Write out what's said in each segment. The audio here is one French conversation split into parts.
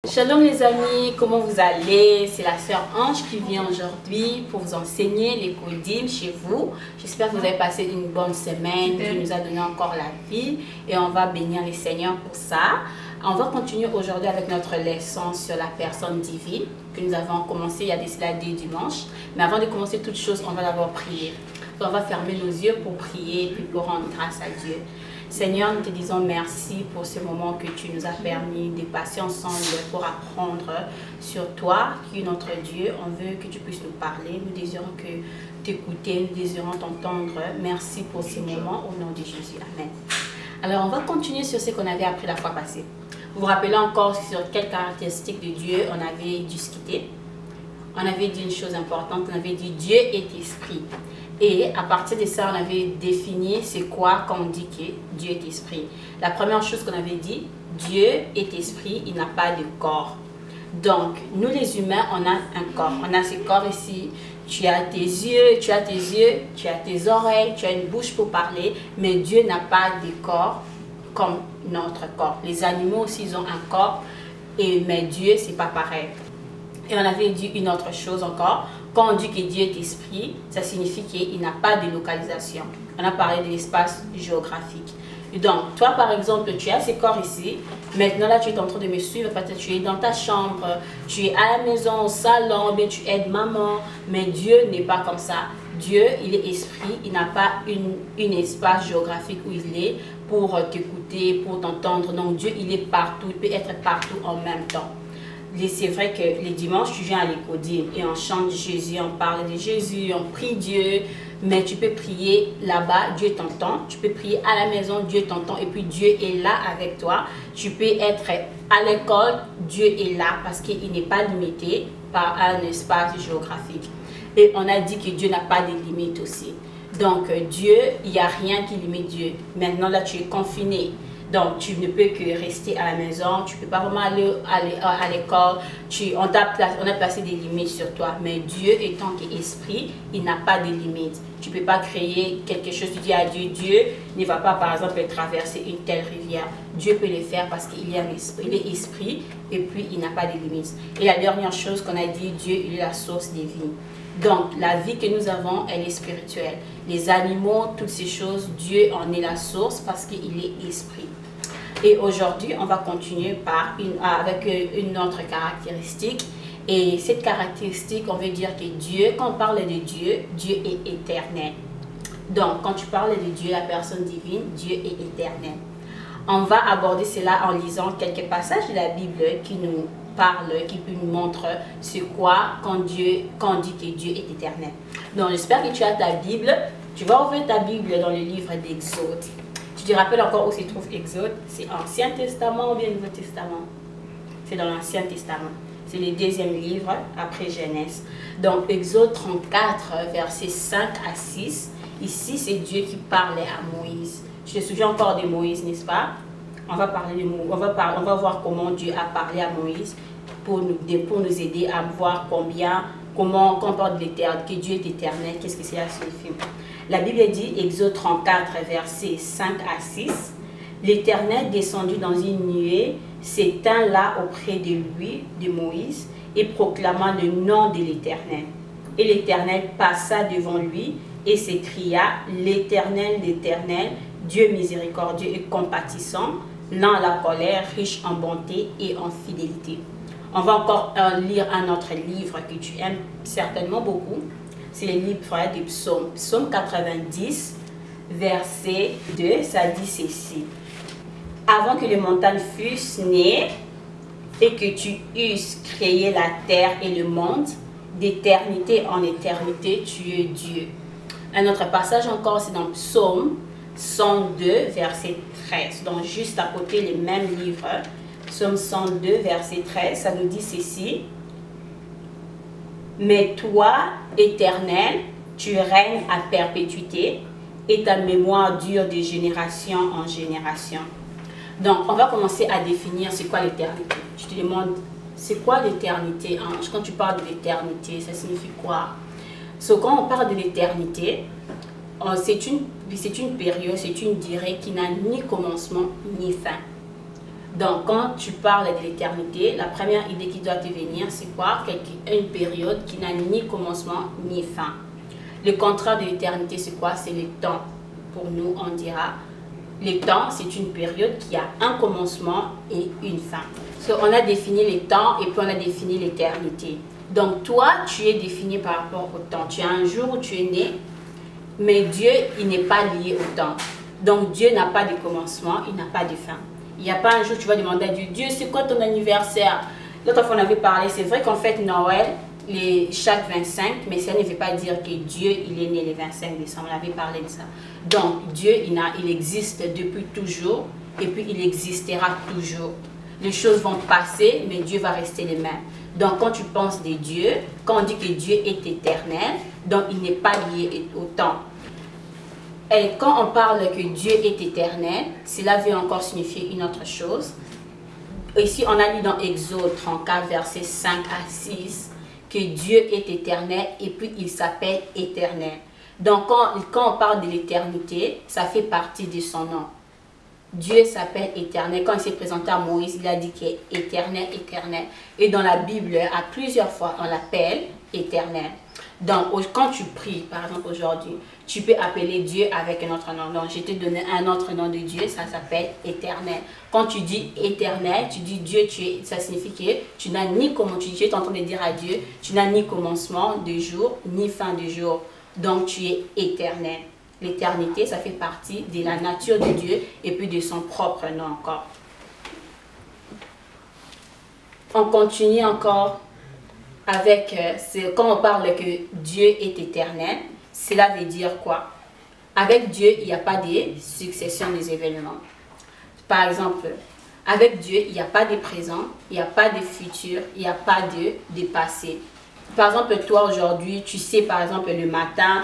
Shalom les amis, comment vous allez? C'est la sœur Ange qui vient aujourd'hui pour vous enseigner les codim chez vous. J'espère que vous avez passé une bonne semaine, Dieu nous a donné encore la vie et on va bénir les Seigneurs pour ça. On va continuer aujourd'hui avec notre leçon sur la personne divine que nous avons commencé il y a des dimanches. Mais avant de commencer toute chose, on va d'abord prier. On va fermer nos yeux pour prier puis pour rendre grâce à Dieu. Seigneur, nous te disons merci pour ce moment que tu nous as permis de passer ensemble pour apprendre sur toi, qui est notre Dieu. On veut que tu puisses nous parler. Nous désirons t'écouter, nous désirons t'entendre. Merci pour ces moments au nom de Jésus. Amen. Alors, on va continuer sur ce qu'on avait appris la fois passée. Vous vous rappelez encore sur quelles caractéristiques de Dieu on avait discuté? On avait dit une chose importante, on avait dit Dieu est esprit. Et à partir de ça, on avait défini c'est quoi quand on dit que Dieu est esprit. La première chose qu'on avait dit, Dieu est esprit, il n'a pas de corps. Donc, nous les humains, on a un corps. On a ce corps ici. Tu as tes yeux, tu as tes oreilles, tu as une bouche pour parler, mais Dieu n'a pas de corps comme notre corps. Les animaux aussi, ils ont un corps, mais Dieu, c'est pas pareil. Et on avait dit une autre chose encore. Quand on dit que Dieu est esprit, ça signifie qu'il n'a pas de localisation. On a parlé de l'espace géographique. Et donc, toi par exemple, tu as ce corps ici. Maintenant là, tu es en train de me suivre. Peut-être tu es dans ta chambre, tu es à la maison, au salon, bien tu aides maman. Mais Dieu n'est pas comme ça. Dieu, il est esprit. Il n'a pas un espace géographique où il est pour t'écouter, pour t'entendre. Donc Dieu, il est partout. Il peut être partout en même temps. C'est vrai que les dimanches, tu viens à l'écodim et on chante Jésus, on parle de Jésus, on prie Dieu. Mais tu peux prier là-bas, Dieu t'entend. Tu peux prier à la maison, Dieu t'entend. Et puis Dieu est là avec toi. Tu peux être à l'école, Dieu est là parce qu'il n'est pas limité par un espace géographique. Et on a dit que Dieu n'a pas de limites aussi. Donc Dieu, il n'y a rien qui limite Dieu. Maintenant là, tu es confiné. Donc, tu ne peux que rester à la maison, tu ne peux pas vraiment aller à l'école, on a placé des limites sur toi. Mais Dieu étant qu'esprit, il n'a pas de limites. Tu ne peux pas créer quelque chose, tu dis à Dieu, Dieu ne va pas par exemple traverser une telle rivière. Dieu peut le faire parce qu'il est un esprit, il est esprit et puis il n'a pas de limites. Et la dernière chose qu'on a dit, Dieu il est la source des vies. Donc, la vie que nous avons, elle est spirituelle. Les animaux, toutes ces choses, Dieu en est la source parce qu'il est esprit. Et aujourd'hui, on va continuer avec une autre caractéristique. Et cette caractéristique, on veut dire que Dieu, quand on parle de Dieu, Dieu est éternel. Donc, quand tu parles de Dieu, la personne divine, Dieu est éternel. On va aborder cela en lisant quelques passages de la Bible qui nous parlent, qui nous montrent c'est quoi quand on dit que Dieu est éternel. Donc, j'espère que tu as ta Bible. Tu vas ouvrir ta Bible dans le livre d'Exode. Tu te rappelles encore où se trouve Exode? C'est Ancien Testament ou bien Nouveau Testament? C'est dans l'Ancien Testament. C'est le deuxième livre après Genèse. Donc, Exode 34, versets 5 à 6. Ici, c'est Dieu qui parlait à Moïse. Je te souviens encore de Moïse, n'est-ce pas? On va voir comment Dieu a parlé à Moïse pour nous aider à voir comment on parle de l'éternel, que Dieu est éternel, qu'est-ce que cela signifie. La Bible dit, Exode 34, versets 5 à 6, « L'Éternel descendit dans une nuée, s'éteint là auprès de lui, de Moïse, et proclama le nom de l'Éternel. Et l'Éternel passa devant lui et s'écria, « L'Éternel, l'Éternel, Dieu miséricordieux et compatissant, lent à la colère, riche en bonté et en fidélité. » On va encore lire un autre livre que tu aimes certainement beaucoup. C'est le livre des psaumes. Psaume 90, verset 2, ça dit ceci. « Avant que les montagnes fussent nées et que tu eusses créé la terre et le monde, d'éternité en éternité, tu es Dieu. » Un autre passage encore, c'est dans Psaume 102, verset 13. Donc, juste à côté, les mêmes livres. Psaume 102, verset 13, ça nous dit ceci. « Mais toi, Éternel, tu règnes à perpétuité et ta mémoire dure de génération en génération. » Donc, on va commencer à définir c'est quoi l'éternité. Je te demande, c'est quoi l'éternité, Ange? Quand tu parles de l'éternité, ça signifie quoi? Quand on parle de l'éternité, c'est une période, c'est une durée qui n'a ni commencement ni fin. Donc, quand tu parles de l'éternité, la première idée qui doit te venir, c'est quoi? Une période qui n'a ni commencement ni fin. Le contraire de l'éternité, c'est quoi? C'est le temps. Pour nous, on dira, le temps, c'est une période qui a un commencement et une fin. On a défini le temps et puis on a défini l'éternité. Donc, toi, tu es défini par rapport au temps. Tu as un jour où tu es né, mais Dieu, il n'est pas lié au temps. Donc, Dieu n'a pas de commencement, il n'a pas de fin. Il n'y a pas un jour où tu vas demander à Dieu, Dieu, c'est quoi ton anniversaire? L'autre fois, on avait parlé, c'est vrai qu'en fait, Noël, chaque 25, mais ça ne veut pas dire que Dieu, il est né le 25 décembre. On avait parlé de ça. Donc, Dieu, il existe depuis toujours et puis il existera toujours. Les choses vont passer, mais Dieu va rester le même. Donc, quand tu penses de Dieu, quand on dit que Dieu est éternel, donc il n'est pas lié au temps. Et quand on parle que Dieu est éternel, cela veut encore signifier une autre chose. Ici, on a lu dans Exode 34, versets 5 à 6, que Dieu est éternel et puis il s'appelle éternel. Donc, quand on parle de l'éternité, ça fait partie de son nom. Dieu s'appelle éternel. Quand il s'est présenté à Moïse, il a dit qu'il est éternel, éternel. Et dans la Bible, à plusieurs fois, on l'appelle éternel. Donc, quand tu pries, par exemple aujourd'hui, tu peux appeler Dieu avec un autre nom. Donc, je t'ai donné un autre nom de Dieu, ça s'appelle éternel. Quand tu dis éternel, tu dis Dieu, ça signifie que tu n'as ni comment, tu es en train de dire à Dieu, tu n'as ni commencement de jour, ni fin de jour. Donc, tu es éternel. L'éternité, ça fait partie de la nature de Dieu et puis de son propre nom encore. On continue encore avec, quand on parle que Dieu est éternel, cela veut dire quoi? Avec Dieu, il n'y a pas de succession des événements. Par exemple, avec Dieu, il n'y a pas de présent, il n'y a pas de futur, il n'y a pas de passé. Par exemple, toi aujourd'hui, tu sais par exemple le matin,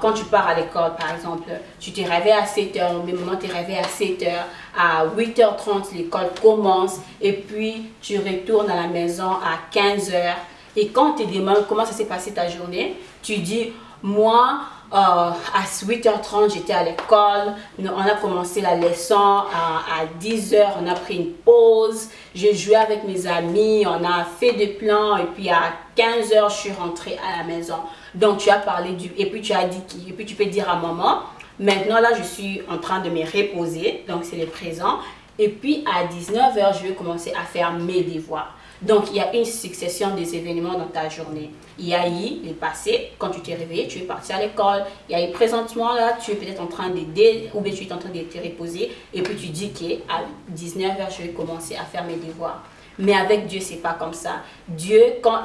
quand tu pars à l'école par exemple, tu te réveilles à 7h, au même moment tu te réveilles à 7h, à 8h30 l'école commence et puis tu retournes à la maison à 15h. Et quand on te demande comment ça s'est passé ta journée, tu dis, moi, à 8h30, j'étais à l'école, on a commencé la leçon à 10h, on a pris une pause, j'ai joué avec mes amis, on a fait des plans et puis à 15h, je suis rentrée à la maison. Donc, tu as parlé et puis tu as dit, et puis tu peux dire à maman, maintenant là, je suis en train de me reposer, donc c'est le présent. Et puis à 19h, je vais commencer à faire mes devoirs. Donc, il y a une succession des événements dans ta journée. Il y a eu le passé, quand tu t'es réveillé, tu es parti à l'école. Il y a eu présentement, là, tu es peut-être en train d'aider ou bien tu es en train de te reposer. Et puis, tu dis qu'à 19h, je vais commencer à faire mes devoirs. Mais avec Dieu, c'est pas comme ça. Dieu, quand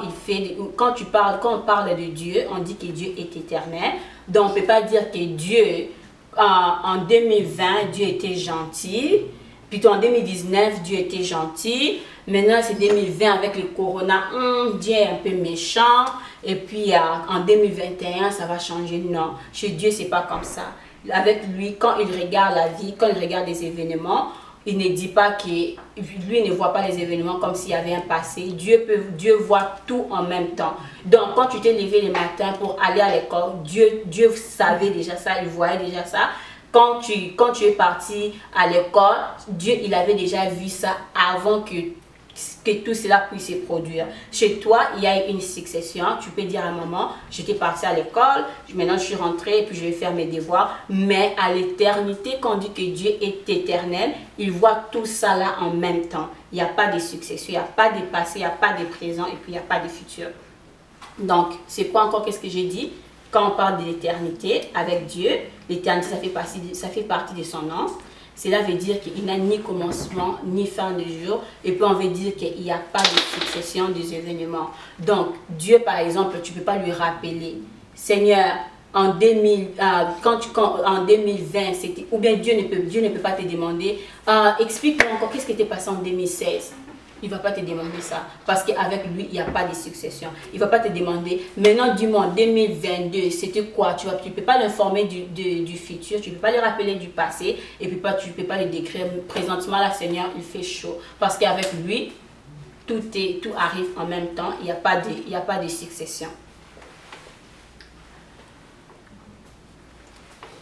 on parle de Dieu, on dit que Dieu est éternel. Donc, on ne peut pas dire que Dieu, en 2020, Dieu était gentil. Plutôt en 2019, Dieu était gentil. Maintenant, c'est 2020 avec le corona. Dieu est un peu méchant. Et puis, en 2021, ça va changer. Non, chez Dieu, c'est pas comme ça. Avec lui, quand il regarde la vie, quand il regarde les événements, il ne dit pas que lui ne voit pas les événements comme s'il y avait un passé. Dieu voit tout en même temps. Donc, quand tu t'es levé le matin pour aller à l'école, Dieu savait déjà ça, il voyait déjà ça. Quand tu es parti à l'école, Dieu, il avait déjà vu ça avant que tout cela puisse se produire. Chez toi, il y a une succession. Tu peux dire à maman, j'étais parti à l'école, maintenant je suis rentrée et puis je vais faire mes devoirs. Mais à l'éternité, quand on dit que Dieu est éternel, il voit tout ça là en même temps. Il n'y a pas de succession, il n'y a pas de passé, il n'y a pas de présent et puis il n'y a pas de futur. Donc, c'est quoi encore qu'est-ce que j'ai dit? Quand on parle de l'éternité avec Dieu, l'éternité, ça fait partie de son nom. Cela veut dire qu'il n'a ni commencement, ni fin de jour. Et puis on veut dire qu'il n'y a pas de succession des événements. Donc, Dieu, par exemple, tu ne peux pas lui rappeler, Seigneur, en 2020, c'était, ou bien Dieu ne peut pas te demander, explique-moi encore qu'est-ce qui t'est passé en 2016. Il ne va pas te demander ça. Parce qu'avec lui, il n'y a pas de succession. Il ne va pas te demander, maintenant dis-moi, en 2022, c'était quoi? Tu ne peux pas l'informer du futur, tu ne peux pas lui rappeler du passé, et puis tu ne peux pas lui décrire, présentement, là, Seigneur, il fait chaud. Parce qu'avec lui, tout arrive en même temps, il n'y a pas de succession.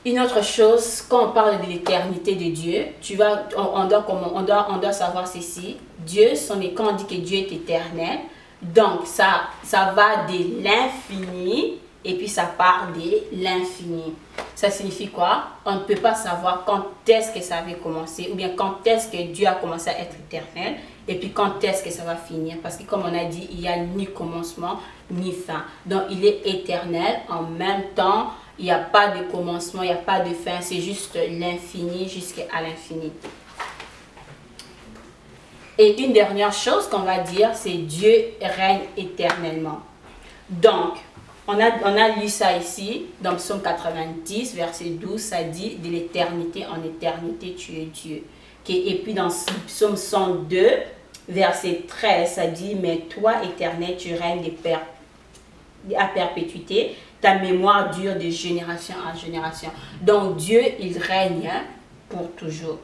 Une autre chose, quand on parle de l'éternité de Dieu, on doit savoir ceci. Dieu, quand on dit que Dieu est éternel, donc ça va de l'infini et puis ça part de l'infini. Ça signifie quoi? On ne peut pas savoir quand est-ce que ça avait commencé ou bien quand est-ce que Dieu a commencé à être éternel et puis quand est-ce que ça va finir. Parce que comme on a dit, il n'y a ni commencement ni fin. Donc il est éternel en même temps. Il n'y a pas de commencement, il n'y a pas de fin, c'est juste l'infini jusqu'à l'infini. Et une dernière chose qu'on va dire, c'est Dieu règne éternellement. Donc, on a lu ça ici, dans Psaume 90, verset 12, ça dit « De l'éternité en éternité, tu es Dieu ». Et puis dans Psaume 102, verset 13, ça dit « Mais toi, éternel, tu règnes à perpétuité. Ta mémoire dure de génération en génération. » Donc Dieu, il règne pour toujours.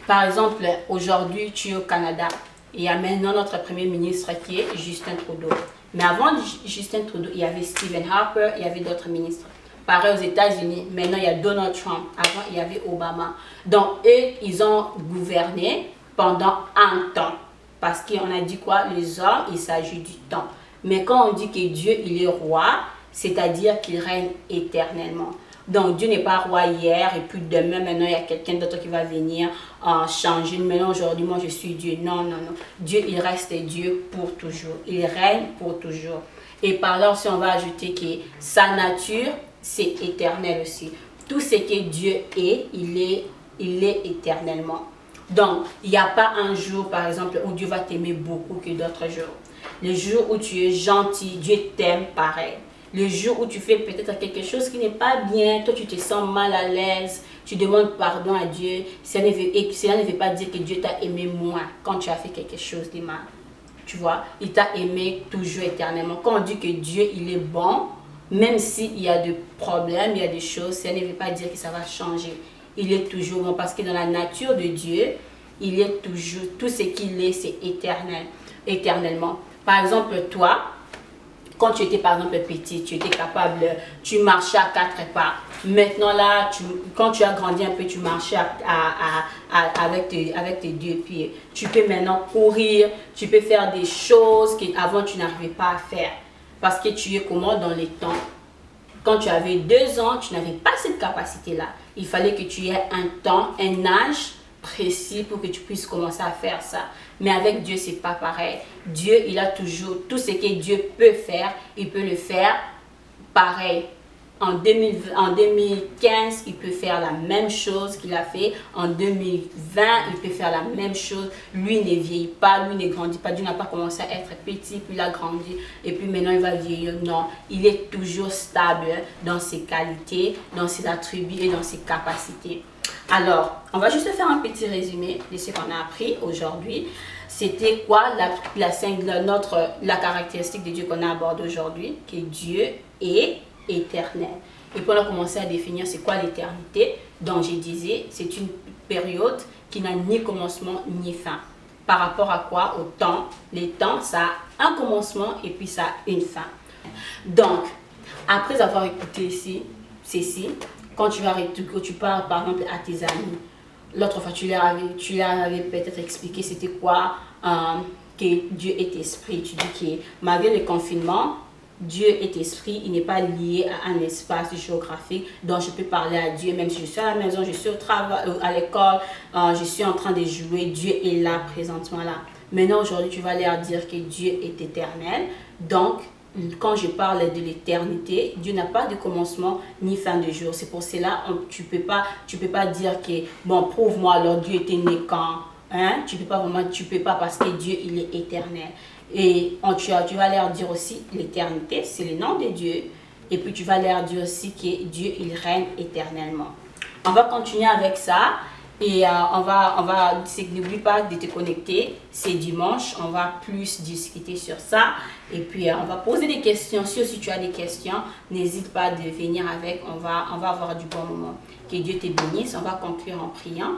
Par exemple, aujourd'hui, tu es au Canada. Et il y a maintenant notre premier ministre qui est Justin Trudeau. Mais avant Justin Trudeau, il y avait Stephen Harper, il y avait d'autres ministres. Pareil aux États-Unis, maintenant il y a Donald Trump. Avant, il y avait Obama. Donc eux, ils ont gouverné pendant un temps. Parce qu'on a dit quoi? Les hommes, il s'agit du temps. Mais quand on dit que Dieu, il est roi, c'est-à-dire qu'il règne éternellement. Donc Dieu n'est pas roi hier et puis demain, maintenant il y a quelqu'un d'autre qui va venir changer. Maintenant aujourd'hui, moi je suis Dieu. Non, non, non. Dieu, il reste Dieu pour toujours. Il règne pour toujours. Et par là aussi, on va ajouter que sa nature, c'est éternel aussi. Tout ce que Dieu est, il est éternellement. Donc, il n'y a pas un jour, par exemple, où Dieu va t'aimer beaucoup que d'autres jours. Le jour où tu es gentil, Dieu t'aime pareil. Le jour où tu fais peut-être quelque chose qui n'est pas bien, toi tu te sens mal à l'aise, tu demandes pardon à Dieu, cela ne veut pas dire que Dieu t'a aimé moins quand tu as fait quelque chose de mal. Tu vois, il t'a aimé toujours éternellement. Quand on dit que Dieu, il est bon, même s'il y a des problèmes, il y a des choses, ça ne veut pas dire que ça va changer. Il est toujours bon parce que dans la nature de Dieu, il est toujours, tout ce qu'il est, c'est éternel, éternellement. Par exemple, toi, quand tu étais par exemple petit, tu étais capable, tu marchais à 4 pas. Maintenant là, quand tu as grandi un peu, tu marchais avec tes 2 pieds. Tu peux maintenant courir, tu peux faire des choses qu'avant tu n'arrivais pas à faire. Parce que tu es comment dans les temps. Quand tu avais 2 ans, tu n'avais pas cette capacité-là. Il fallait que tu aies un temps, un âge précis pour que tu puisses commencer à faire ça. Mais avec Dieu, c'est pas pareil. Dieu, il a toujours tout ce que Dieu peut faire, il peut le faire pareil. En 2015, il peut faire la même chose qu'il a fait. En 2020, il peut faire la même chose. Lui ne vieillit pas, lui ne grandit pas. Dieu n'a pas commencé à être petit, puis il a grandi. Et puis maintenant, il va vieillir. Non, il est toujours stable dans ses qualités, dans ses attributs et dans ses capacités. Alors, on va juste faire un petit résumé de ce qu'on a appris aujourd'hui. C'était quoi la caractéristique de Dieu qu'on a abordé aujourd'hui? Que Dieu est éternel. Et puis on a commencé à définir c'est quoi l'éternité. Donc je disais, c'est une période qui n'a ni commencement ni fin. Par rapport à quoi? Au temps. Les temps, ça a un commencement et puis ça a une fin. Donc, après avoir écouté ceci, quand tu parles par exemple à tes amis, l'autre fois tu leur avais peut-être expliqué c'était quoi que Dieu est esprit. Tu dis que malgré le confinement, Dieu est esprit, il n'est pas lié à un espace géographique. Donc je peux parler à Dieu même si je suis à la maison, je suis au travail, à l'école, je suis en train de jouer, Dieu est là présentement là. Maintenant aujourd'hui tu vas leur dire que Dieu est éternel. Donc quand je parle de l'éternité, Dieu n'a pas de commencement ni fin de jour. C'est pour cela tu peux pas dire que bon prouve-moi alors Dieu était né quand. Hein? Tu peux pas parce que Dieu il est éternel. Et tu vas leur dire aussi l'éternité, c'est le nom de Dieu. Et puis tu vas leur dire aussi que Dieu il règne éternellement. On va continuer avec ça. Et n'oublie pas de te connecter, c'est dimanche, on va plus discuter sur ça. Et puis on va poser des questions, si aussi tu as des questions, n'hésite pas de venir avec, on va avoir du bon moment. Que Dieu te bénisse, on va conclure en priant.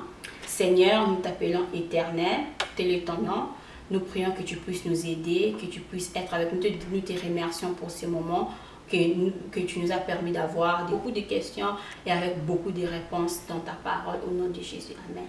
Seigneur, nous t'appelons éternel, tel est ton nom. Nous prions que tu puisses nous aider, que tu puisses être avec nous. Nous te remercions pour ce moment. que tu nous as permis d'avoir, beaucoup de questions et avec beaucoup de réponses dans ta parole. Au nom de Jésus. Amen.